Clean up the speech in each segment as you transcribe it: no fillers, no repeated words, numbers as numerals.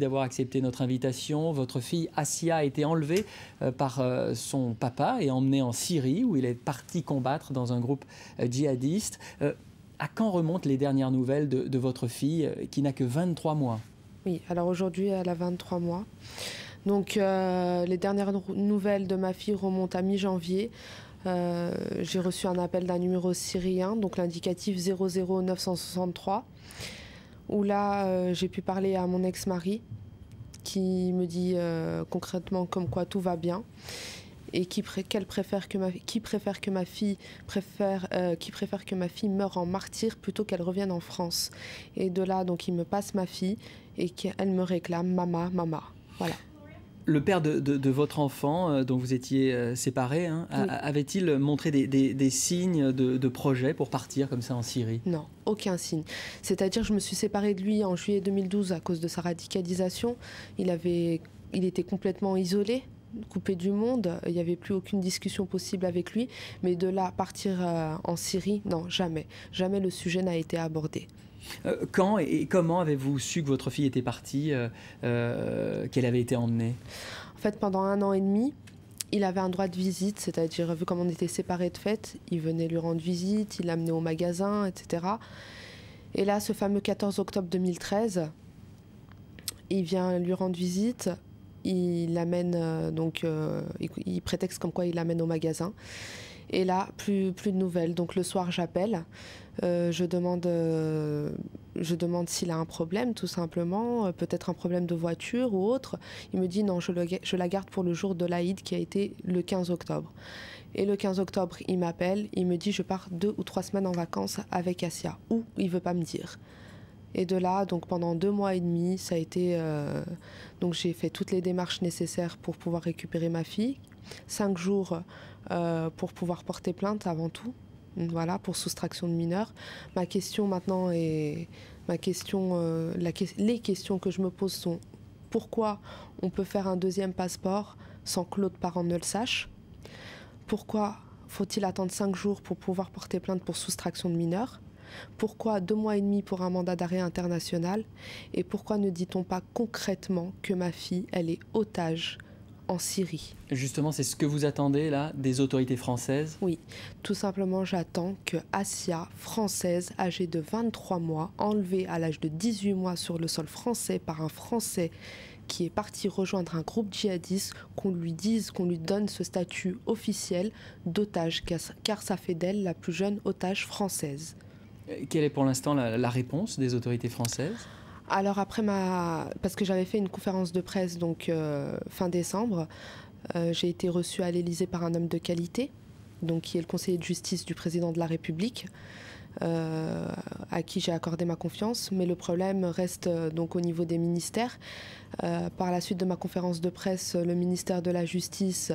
d'avoir accepté notre invitation. Votre fille Assia a été enlevée par son papa et emmenée en Syrie où il est parti combattre dans un groupe djihadiste. À quand remontent les dernières nouvelles de votre fille qui n'a que 23 mois? Oui, alors aujourd'hui elle a 23 mois. Donc les dernières nouvelles de ma fille remontent à mi-janvier. J'ai reçu un appel d'un numéro syrien, donc l'indicatif 00963, où là j'ai pu parler à mon ex-mari qui me dit concrètement comme quoi tout va bien et qui préfère que ma fille meure en martyr plutôt qu'elle revienne en France. Et de là donc il me passe ma fille et qu'elle me réclame maman, maman. Voilà. Le père de votre enfant, dont vous étiez séparés, hein, Oui. avait-il montré des signes de projet pour partir comme ça en Syrie? Non, aucun signe. C'est-à-dire je me suis séparée de lui en juillet 2012 à cause de sa radicalisation. Il était complètement isolé, coupé du monde. Il n'y avait plus aucune discussion possible avec lui. Mais de là, partir en Syrie, non, jamais. Jamais le sujet n'a été abordé. Quand et comment avez-vous su que votre fille était partie, qu'elle avait été emmenée? En fait, pendant 1 an et demi, il avait un droit de visite, c'est-à-dire, vu comme on était séparés de fait, il venait lui rendre visite, il l'amenait au magasin, etc. Et là, ce fameux 14 octobre 2013, il vient lui rendre visite, il l'amène, il prétexte comme quoi il l'amène au magasin. Et là, plus de nouvelles. Donc le soir, j'appelle. Je demande s'il a un problème, tout simplement, peut-être un problème de voiture ou autre. Il me dit non, je la garde pour le jour de l'Aïd qui a été le 15 octobre. Et le 15 octobre, il m'appelle, il me dit je pars 2 ou 3 semaines en vacances avec Assia. Où il ne veut pas me dire. Et de là, donc pendant 2 mois et demi, ça a été. Donc j'ai fait toutes les démarches nécessaires pour pouvoir récupérer ma fille. 5 jours pour pouvoir porter plainte avant tout. Voilà, pour soustraction de mineurs. Ma question maintenant est. Les questions que je me pose sont pourquoi on peut faire un deuxième passeport sans que l'autre parent ne le sache? Pourquoi faut-il attendre 5 jours pour pouvoir porter plainte pour soustraction de mineurs? Pourquoi 2 mois et demi pour un mandat d'arrêt international? Et pourquoi ne dit-on pas concrètement que ma fille, elle est otage en Syrie? Justement, c'est ce que vous attendez là des autorités françaises? Oui, tout simplement j'attends que Assia, française, âgée de 23 mois, enlevée à l'âge de 18 mois sur le sol français par un Français qui est parti rejoindre un groupe djihadiste, qu'on lui donne ce statut officiel d'otage, car ça fait d'elle la plus jeune otage française. Quelle est pour l'instant la réponse des autorités françaises? Alors après parce que j'avais fait une conférence de presse donc fin décembre, j'ai été reçue à l'Élysée par un homme de qualité, donc qui est le conseiller de justice du président de la République, à qui j'ai accordé ma confiance. Mais le problème reste donc au niveau des ministères. Par la suite de ma conférence de presse, le ministère de la Justice,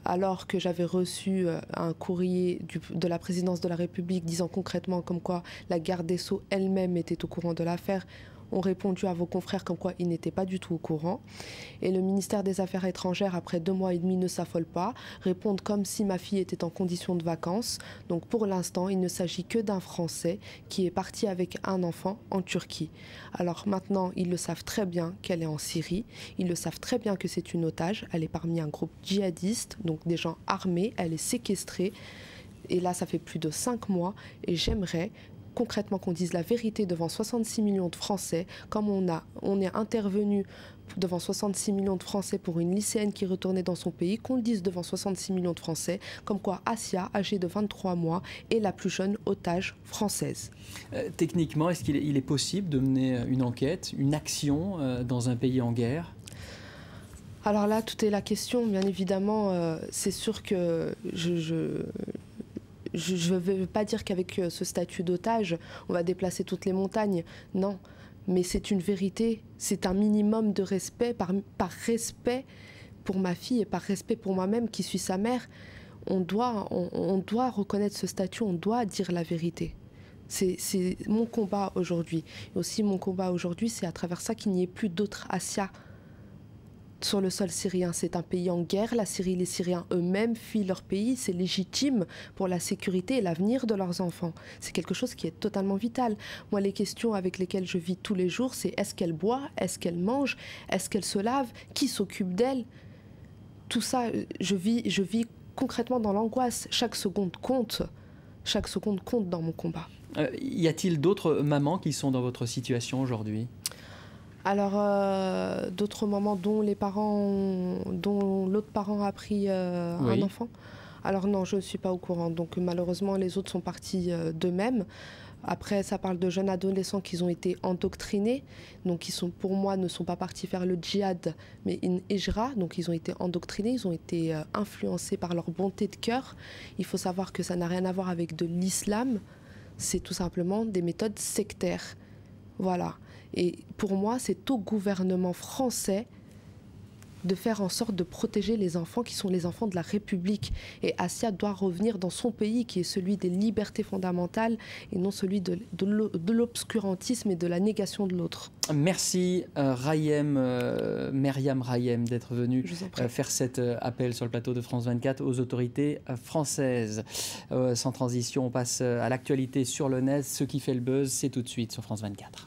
alors que j'avais reçu un courrier de la présidence de la République disant concrètement comme quoi la garde des Sceaux elle-même était au courant de l'affaire, ont répondu à vos confrères comme quoi ils n'étaient pas du tout au courant. Et le ministère des Affaires étrangères, après 2 mois et demi, ne s'affole pas, répondent comme si ma fille était en condition de vacances. Donc pour l'instant, il ne s'agit que d'un Français qui est parti avec un enfant en Turquie. Alors maintenant, ils le savent très bien qu'elle est en Syrie, ils le savent très bien que c'est une otage, elle est parmi un groupe djihadiste, donc des gens armés, elle est séquestrée. Et là, ça fait plus de 5 mois et j'aimerais concrètement qu'on dise la vérité devant 66 millions de Français, comme on est intervenu devant 66 millions de Français pour une lycéenne qui retournait dans son pays, qu'on le dise devant 66 millions de Français, comme quoi Assia, âgée de 23 mois, est la plus jeune otage française. Techniquement, est-ce qu'il est possible de mener une enquête, une action dans un pays en guerre? Alors là, tout est la question, bien évidemment. C'est sûr que je ne veux pas dire qu'avec ce statut d'otage, on va déplacer toutes les montagnes. Non, mais c'est une vérité. C'est un minimum de respect, par respect pour ma fille et par respect pour moi-même qui suis sa mère. On doit reconnaître ce statut, on doit dire la vérité. C'est mon combat aujourd'hui. Et aussi mon combat aujourd'hui, c'est à travers ça qu'il n'y ait plus d'autres Assia sur le sol syrien. C'est un pays en guerre. La Syrie, les Syriens eux-mêmes fuient leur pays. C'est légitime pour la sécurité et l'avenir de leurs enfants. C'est quelque chose qui est totalement vital. Moi, les questions avec lesquelles je vis tous les jours, c'est est-ce qu'elle boit, est-ce qu'elle mange, est-ce qu'elle se lave, qui s'occupe d'elle? Tout ça, je vis concrètement dans l'angoisse. Chaque seconde compte. Chaque seconde compte dans mon combat. Y a-t-il d'autres mamans qui sont dans votre situation aujourd'hui? Alors, d'autres moments dont l'autre parent a pris un enfant. Alors non, je ne suis pas au courant. Donc malheureusement, les autres sont partis d'eux-mêmes. Après, ça parle de jeunes adolescents qui ont été endoctrinés. Donc, pour moi, ne sont pas partis faire le djihad, mais une hijra. Donc, ils ont été endoctrinés, ils ont été influencés par leur bonté de cœur. Il faut savoir que ça n'a rien à voir avec de l'islam. C'est tout simplement des méthodes sectaires. Voilà. Et pour moi, c'est au gouvernement français de faire en sorte de protéger les enfants qui sont les enfants de la République. Et Assia doit revenir dans son pays qui est celui des libertés fondamentales et non celui de l'obscurantisme et de la négation de l'autre. Merci Myriam Rahiem d'être venue faire cet appel sur le plateau de France 24 aux autorités françaises. Sans transition, on passe à l'actualité sur le net. Ce qui fait le buzz, c'est tout de suite sur France 24.